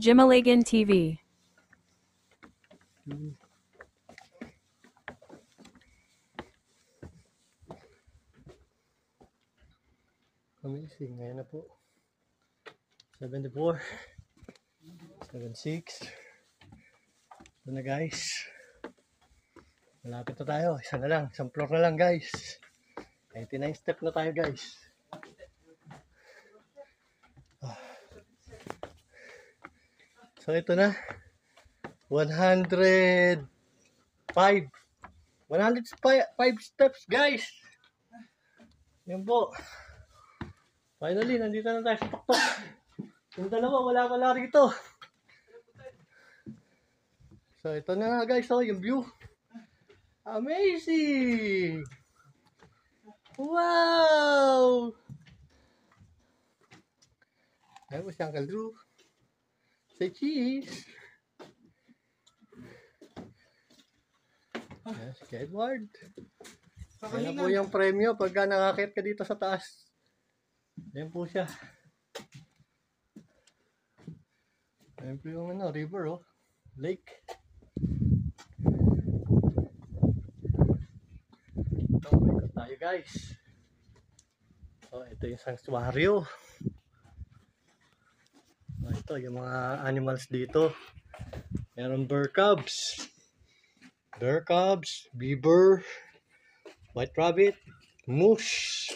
Jimalagan TV. Amazing. Ngayon na po. 74. 76. Ito na guys. Malapit na tayo. Isa na lang. Isang floor na lang guys. 99 step na tayo guys. So ito na. 105. 105 steps guys. Yan po. Finally, nandito na tayo sa tuktok. Yung dalawa, wala rito. So ito na nga guys, oh, yung view. Amazing! Wow! Ayun po si Uncle Drew. Say cheese! Yes, si Edward. Ayan po yung premyo pagka nakakit ka dito sa taas. Ayan po siya. Ayan po yung river, oh. Lake. Ito, ikot tayo guys. So, ito yung sanctuaryo. So, ito yung mga animals dito. Meron bear cubs, beaver, white rabbit, moose,